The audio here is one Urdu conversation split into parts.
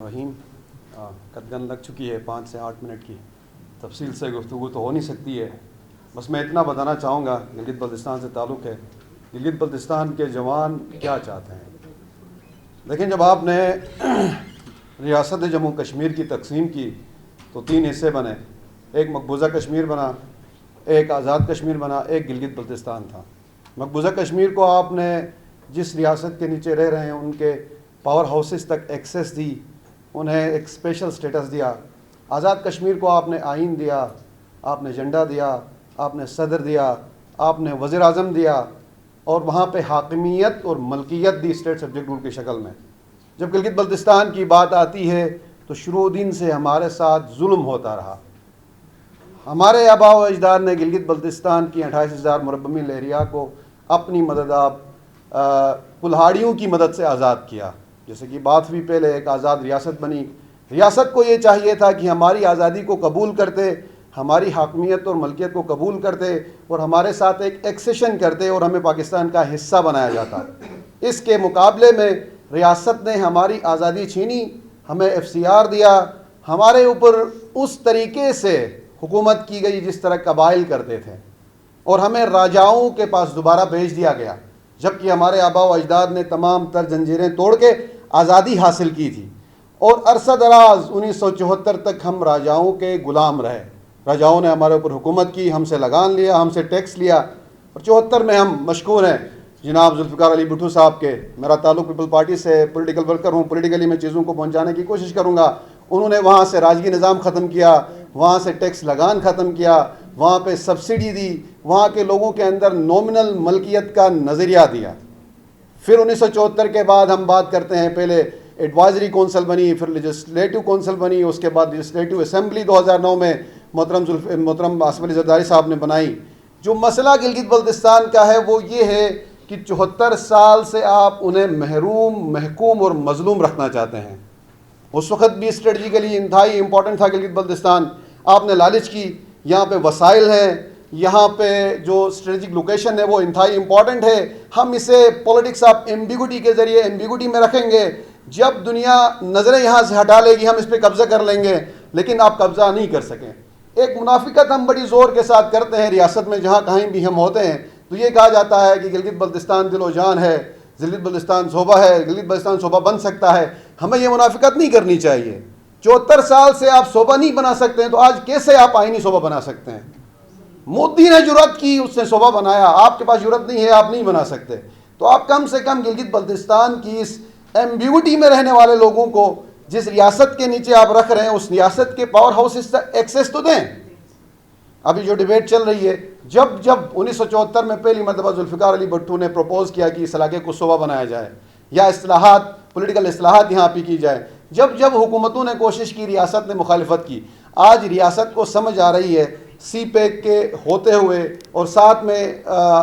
رحیم قدغن لگ چکی ہے 5 سے 8 منٹ کی تفصیل سے گفتگو تو ہو نہیں سکتی ہے. بس میں اتنا بتانا چاہوں گا گلگت بلتستان سے تعلق ہے. گلگت بلتستان کے جوان کیا چاہتے ہیں؟ دیکھیں، جب آپ نے ریاست جموں کشمیر کی تقسیم کی تو 3 حصے بنے. ایک مقبوضہ کشمیر بنا، ایک آزاد کشمیر بنا، ایک گلگت بلتستان تھا. مقبوضہ کشمیر کو آپ نے جس ریاست کے نیچے رہ رہے ہیں ان کے پاور ہاؤسز تک ایکسیس دی، انہیں ایک اسپیشل سٹیٹس دیا. آزاد کشمیر کو آپ نے آئین دیا، آپ نے جھنڈا دیا، آپ نے صدر دیا، آپ نے وزیر اعظم دیا، اور وہاں پہ حاکمیت اور ملکیت دی اسٹیٹ سبجیکٹ رول کی شکل میں. جب گلگت بلتستان کی بات آتی ہے تو شروع دن سے ہمارے ساتھ ظلم ہوتا رہا. ہمارے آباء و اجداد نے گلگت بلتستان کی 28,000 مربع میل ایریا کو اپنی مدد کلہاڑیوں کی مدد سے آزاد کیا. جیسے کہ بات ہوئی پہلے، ایک آزاد ریاست بنی. ریاست کو یہ چاہیے تھا کہ ہماری آزادی کو قبول کرتے، ہماری حاکمیت اور ملکیت کو قبول کرتے اور ہمارے ساتھ ایک ایکسیشن کرتے اور ہمیں پاکستان کا حصہ بنایا جاتا. اس کے مقابلے میں ریاست نے ہماری آزادی چھینی، ہمیں FCR دیا، ہمارے اوپر اس طریقے سے حکومت کی گئی جس طرح قبائل کرتے تھے، اور ہمیں راجاؤں کے پاس دوبارہ بھیج دیا گیا، جبکہ ہمارے آباء و اجداد نے تمام تر زنجیریں توڑ کے آزادی حاصل کی تھی. اور عرصہ دراز 1974 تک ہم راجاؤں کے غلام رہے. راجاؤں نے ہمارے اوپر حکومت کی، ہم سے لگان لیا، ہم سے ٹیکس لیا. اور 74 میں ہم مشکور ہیں جناب ذوالفقار علی بھٹو صاحب کے. میرا تعلق پیپل پارٹی سے، پولیٹیکل ورکر ہوں، پولیٹیکلی میں چیزوں کو پہنچانے کی کوشش کروں گا. انہوں نے وہاں سے راجگی نظام ختم کیا، وہاں سے ٹیکس لگان ختم کیا، وہاں پہ سبسڈی دی، وہاں کے لوگوں کے اندر نومنل ملکیت کا نظریہ دیا. پھر 1974 کے بعد ہم بات کرتے ہیں، پہلے ایڈوائزری کونسل بنی، پھر لیجسلیٹو کونسل بنی، اس کے بعد لیجسلیٹو اسمبلی 2009 میں محترم آصف علی زرداری صاحب نے بنائی. جو مسئلہ گلگت بلتستان کا ہے وہ یہ ہے کہ 74 سال سے آپ انہیں محروم، محکوم اور مظلوم رکھنا چاہتے ہیں. اس وقت بھی اسٹریٹجیکلی انتہائی امپورٹنٹ تھا گلگت بلتستان. آپ نے لالچ کی، یہاں پہ وسائل ہیں، یہاں پہ جو اسٹریٹجک لوکیشن ہے وہ انتہائی امپورٹنٹ ہے. ہم اسے پولیٹکس آف ایمبیگوٹی کے ذریعے ایمبیگوٹی میں رکھیں گے. جب دنیا نظریں یہاں سے ہٹا لے گی ہم اس پہ قبضہ کر لیں گے، لیکن آپ قبضہ نہیں کر سکیں. ایک منافقت ہم بڑی زور کے ساتھ کرتے ہیں ریاست میں، جہاں کہیں بھی ہم ہوتے ہیں تو یہ کہا جاتا ہے کہ گلگت بلتستان دل و جان ہے، گلگت بلتستان صوبہ ہے، گلگت بلتستان صوبہ بن سکتا ہے. ہمیں یہ منافقت نہیں کرنی چاہیے. 74 سال سے آپ صوبہ نہیں بنا سکتے ہیں تو آج کیسے آپ آئینی صوبہ بنا سکتے ہیں؟ مودی نے جرات کی، اس نے صوبہ بنایا. آپ کے پاس جرات نہیں ہے، آپ نہیں بنا سکتے. تو آپ کم سے کم گلگت بلتستان کی اس ایمبیگوٹی میں رہنے والے لوگوں کو جس ریاست کے نیچے آپ رکھ رہے ہیں اس ریاست کے پاور ہاؤسز تک ایکسیس تو دیں. ابھی جو ڈیبیٹ چل رہی ہے، جب 1974 میں پہلی مرتبہ ذوالفقار علی بھٹو نے پروپوز کیا کہ اس علاقے کو صوبہ بنایا جائے یا اصلاحات، پولیٹیکل اصلاحات یہاں پہ کی جائے، جب حکومتوں نے کوشش کی، ریاست نے مخالفت کی. آج ریاست کو سمجھ آ رہی ہے سی پیک کے ہوتے ہوئے، اور ساتھ میں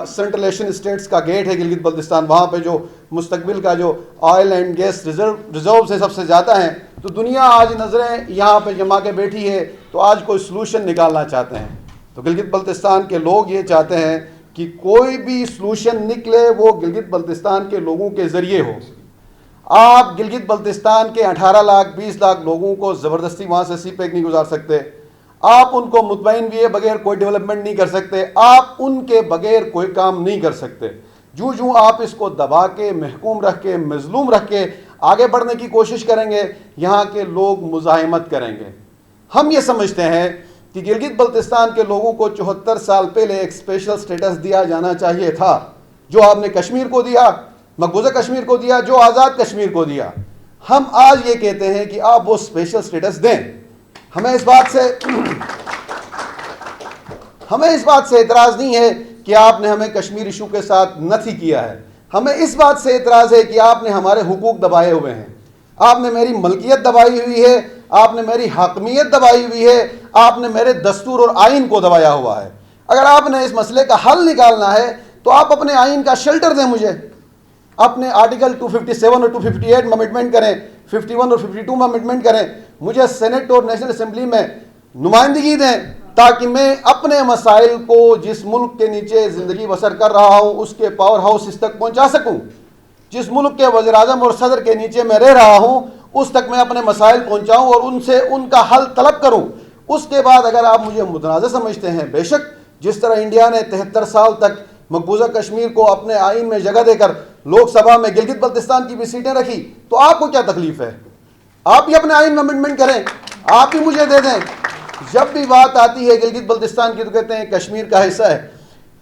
سینٹرل ایشین اسٹیٹس کا گیٹ ہے گلگت بلتستان، وہاں پہ جو مستقبل کا جو آئل اینڈ گیس ریزروز ہیں سب سے زیادہ ہیں. تو دنیا آج نظریں یہاں پہ جما کے بیٹھی ہے، تو آج کوئی سلوشن نکالنا چاہتے ہیں. تو گلگت بلتستان کے لوگ یہ چاہتے ہیں کہ کوئی بھی سلوشن نکلے وہ گلگت بلتستان کے لوگوں کے ذریعے ہو. آپ گلگت بلتستان کے 18 لاکھ 20 لاکھ لوگوں کو زبردستی وہاں سے سی پیک نہیں گزار سکتے. آپ ان کو مطمئن ہوئے بغیر کوئی ڈیولپمنٹ نہیں کر سکتے. آپ ان کے بغیر کوئی کام نہیں کر سکتے. جو آپ اس کو دبا کے، محکوم رکھ کے، مظلوم رکھ کے آگے بڑھنے کی کوشش کریں گے، یہاں کے لوگ مزاحمت کریں گے. ہم یہ سمجھتے ہیں کہ گلگت بلتستان کے لوگوں کو 74 سال پہلے ایک اسپیشل سٹیٹس دیا جانا چاہیے تھا، جو آپ نے کشمیر کو دیا، مقبوضہ کشمیر کو دیا، جو آزاد کشمیر کو دیا. ہم آج یہ کہتے ہیں کہ آپ وہ اسپیشل سٹیٹس دیں. ہمیں اس بات سے اعتراض نہیں ہے کہ آپ نے ہمیں کشمیر ایشو کے ساتھ نتھی کیا ہے. ہمیں اس بات سے اعتراض ہے کہ آپ نے ہمارے حقوق دبائے ہوئے ہیں. آپ نے میری ملکیت دبائی ہوئی ہے، آپ نے میری حاکمیت دبائی ہوئی ہے، آپ نے میرے دستور اور آئین کو دبایا ہوا ہے. اگر آپ نے اس مسئلے کا حل نکالنا ہے تو آپ اپنے آئین کا شیلٹر دیں مجھے. اپنے آرٹیکل 257 اور 258 میں امنڈمنٹ کریں، 51 اور 52 میں امنڈمنٹ کریں. مجھے سینٹ اور نیشنل اسمبلی میں نمائندگی دیں تاکہ میں اپنے مسائل کو جس ملک کے نیچے زندگی بسر کر رہا ہوں اس کے پاور ہاؤس تک پہنچا سکوں. جس ملک کے وزیر اعظم اور صدر کے نیچے میں رہ رہا ہوں اس تک میں اپنے مسائل پہنچاؤں اور ان سے ان کا حل طلب کروں. اس کے بعد اگر آپ مجھے متنازع سمجھتے ہیں، بے شک جس طرح انڈیا نے 73 سال تک مقبوضہ کشمیر کو اپنے آئین میں جگہ دے کر لوک سبھا میں گلگت بلتستان کی بھی سیٹیں رکھی، تو آپ کو کیا تکلیف ہے؟ آپ بھی اپنے آئین میں امنڈمنٹ کریں، آپ بھی مجھے دے دیں. جب بھی بات آتی ہے گلگت بلتستان کی تو کہتے ہیں کشمیر کا حصہ ہے.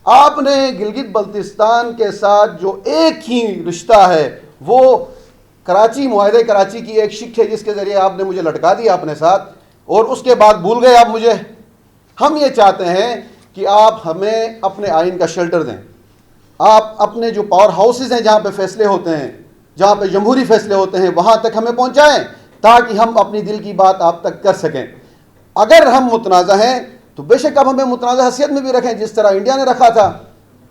آپ نے گلگت بلتستان کے ساتھ جو ایک ہی رشتہ ہے وہ کراچی، معاہدے کراچی کی ایک شک ہے جس کے ذریعے آپ نے مجھے لٹکا دیا اپنے ساتھ اور اس کے بعد بھول گئے آپ مجھے. ہم یہ چاہتے ہیں کہ آپ ہمیں اپنے آئین کا شیلٹر دیں. آپ اپنے جو پاور ہاؤسز ہیں جہاں پہ فیصلے ہوتے ہیں، جہاں پہ جمہوری فیصلے ہوتے ہیں، وہاں تک ہمیں پہنچائیں تاکہ ہم اپنی دل کی بات آپ تک کر سکیں. اگر ہم متنازع ہیں تو بے شک اب ہمیں متنازع حیثیت میں بھی رکھیں جس طرح انڈیا نے رکھا تھا.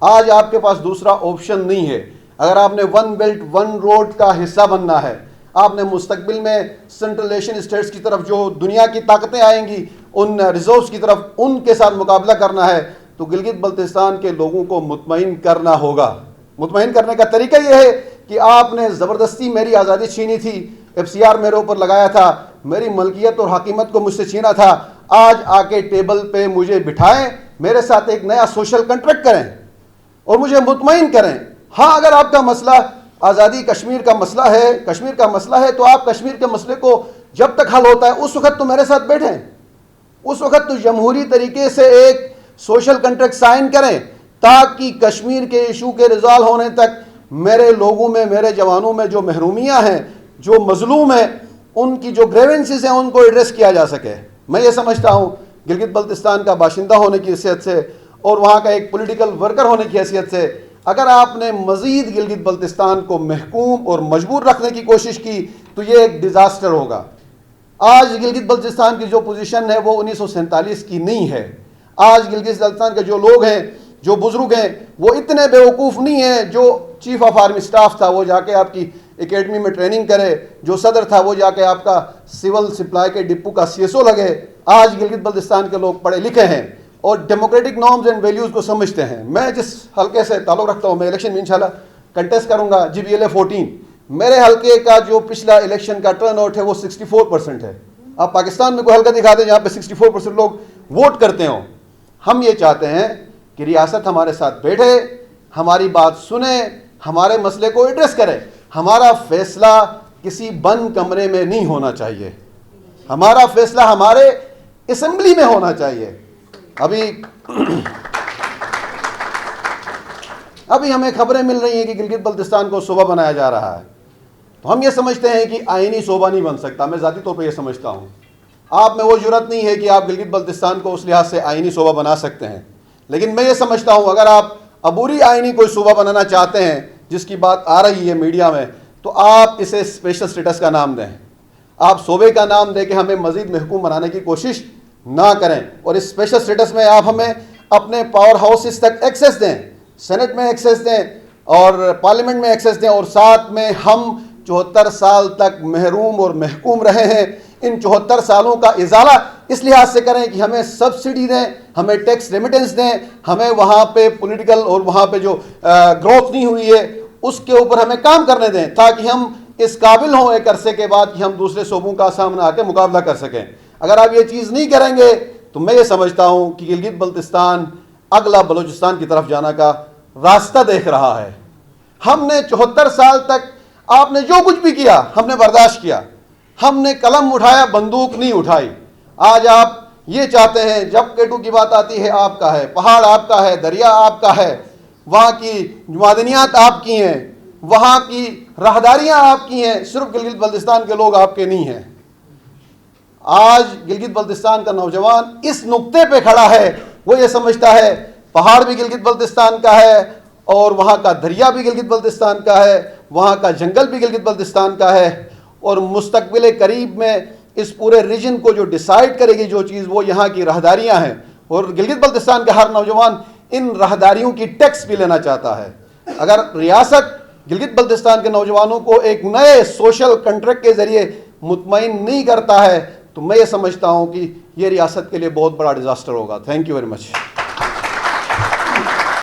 آج آپ کے پاس دوسرا آپشن نہیں ہے. اگر آپ نے ون بیلٹ ون روڈ کا حصہ بننا ہے، آپ نے مستقبل میں سینٹرل ایشین اسٹیٹس کی طرف جو دنیا کی طاقتیں آئیں گی ان ریزورس کی طرف ان کے ساتھ مقابلہ کرنا ہے، تو گلگت بلتستان کے لوگوں کو مطمئن کرنا ہوگا. مطمئن کرنے کا طریقہ یہ ہے کہ آپ نے زبردستی میری آزادی چھینی تھی، FCR میرے اوپر لگایا تھا، میری ملکیت اور حاکمیت کو مجھ سے چھینا تھا. آج آ کے ٹیبل پہ مجھے بٹھائیں، میرے ساتھ ایک نیا سوشل کنٹریکٹ کریں اور مجھے مطمئن کریں. ہاں اگر آپ کا مسئلہ آزادی کشمیر کا مسئلہ ہے، کشمیر کا مسئلہ ہے، تو آپ کشمیر کے مسئلے کو جب تک حل ہوتا ہے اس وقت تو میرے ساتھ بیٹھیں، اس وقت تو جمہوری طریقے سے ایک سوشل کنٹریکٹ سائن کریں تاکہ کشمیر کے ایشو کے ریزالو ہونے تک میرے لوگوں میں، میرے جوانوں میں جو محرومیاں ہیں، جو مظلوم ہیں، ان کی جو گریونسز ہیں ان کو ایڈریس کیا جا سکے. میں یہ سمجھتا ہوں گلگت بلتستان کا باشندہ ہونے کی حیثیت سے اور وہاں کا ایک پولیٹیکل ورکر ہونے کی حیثیت سے اگر آپ نے مزید گلگت بلتستان کو محکوم اور مجبور رکھنے کی کوشش کی تو یہ ایک ڈیزاسٹر ہوگا. آج گلگت بلتستان کی جو پوزیشن ہے وہ 1947 کی نہیں ہے. آج گلگت بلتستان کے جو لوگ ہیں، جو بزرگ ہیں، وہ اتنے بیوقوف نہیں ہیں. جو چیف آف آرمی سٹاف تھا وہ جا کے آپ کی اکیڈمی میں ٹریننگ کرے، جو صدر تھا وہ جا کے آپ کا سول سپلائی کے ڈپو کا CSO لگے. آج گلگت بلتستان کے لوگ پڑھے لکھے ہیں اور ڈیموکریٹک نارمز اینڈ ویلیوز کو سمجھتے ہیں. میں جس حلقے سے تعلق رکھتا ہوں، میں الیکشن میں انشاءاللہ کنٹیسٹ کروں گا GBLA 14. میرے حلقے کا جو پچھلا الیکشن کا ٹرن آؤٹ ہے وہ 64% ہے. آپ پاکستان میں کوئی حلقہ دکھا دیں جہاں پہ 64% لوگ ووٹ کرتے ہوں. ہم یہ چاہتے ہیں کہ ریاست ہمارے ساتھ بیٹھے، ہماری بات سنے، ہمارے مسئلے کو ایڈریس کرے. ہمارا فیصلہ کسی بند کمرے میں نہیں ہونا چاہیے، ہمارا فیصلہ ہمارے اسمبلی میں ہونا چاہیے. ابھی ہمیں خبریں مل رہی ہیں کہ گلگت بلتستان کو صوبہ بنایا جا رہا ہے، تو ہم یہ سمجھتے ہیں کہ آئینی صوبہ نہیں بن سکتا. میں ذاتی طور پہ یہ سمجھتا ہوں آپ میں وہ جرات نہیں ہے کہ آپ گلگت بلتستان کو اس لحاظ سے آئینی صوبہ بنا سکتے ہیں. لیکن میں یہ سمجھتا ہوں اگر آپ عبوری آئینی کوئی صوبہ بنانا چاہتے ہیں جس کی بات آ رہی ہے میڈیا میں، تو آپ اسے اسپیشل سٹیٹس کا نام دیں. آپ صوبے کا نام دے کے ہمیں مزید محکوم بنانے کی کوشش نہ کریں. اور اس اسپیشل سٹیٹس میں آپ ہمیں اپنے پاور ہاؤسز تک ایکسیس دیں، سینٹ میں ایکسیس دیں اور پارلیمنٹ میں ایکسیس دیں. اور ساتھ میں ہم 74 سال تک محروم اور محکوم رہے ہیں، ان 74 سالوں کا ازالہ اس لحاظ سے کریں کہ ہمیں سبسڈی دیں، ہمیں ٹیکس ریمیٹنس دیں، ہمیں وہاں پہ پولیٹیکل اور وہاں پہ جو گروتھ نہیں ہوئی ہے اس کے اوپر ہمیں کام کرنے دیں تاکہ ہم اس قابل ہوں ایک عرصے کے بعد کہ ہم دوسرے صوبوں کا سامنا آ کے مقابلہ کر سکیں. اگر آپ یہ چیز نہیں کریں گے تو میں یہ سمجھتا ہوں کہ گلگت بلتستان اگلا بلوچستان کی طرف جانا کا راستہ دیکھ رہا ہے. ہم نے 74 سال تک آپ نے جو کچھ بھی کیا ہم نے برداشت کیا. ہم نے قلم اٹھایا، بندوق نہیں اٹھائی. آج آپ یہ چاہتے ہیں جب کیٹو کی بات آتی ہے آپ کا ہے، پہاڑ آپ کا ہے، دریا آپ کا ہے، وہاں کی معدنیات آپ کی ہیں، وہاں کی راہداریاں آپ کی ہیں، صرف گلگت بلتستان کے لوگ آپ کے نہیں ہیں. آج گلگت بلتستان کا نوجوان اس نقطے پہ کھڑا ہے، وہ یہ سمجھتا ہے پہاڑ بھی گلگت بلتستان کا ہے اور وہاں کا دریا بھی گلگت بلتستان کا ہے، وہاں کا جنگل بھی گلگت بلتستان کا ہے. اور مستقبل قریب میں اس پورے ریجن کو جو ڈیسائیڈ کرے گی جو چیز وہ یہاں کی راہداریاں ہیں. اور گلگت بلتستان کا ہر نوجوان ان راہداریوں کی ٹیکس بھی لینا چاہتا ہے. اگر ریاست گلگت بلتستان کے نوجوانوں کو ایک نئے سوشل کنٹریکٹ کے ذریعے مطمئن نہیں کرتا ہے تو میں یہ سمجھتا ہوں کہ یہ ریاست کے لیے بہت بڑا ڈیزاسٹر ہوگا. Thank you very much.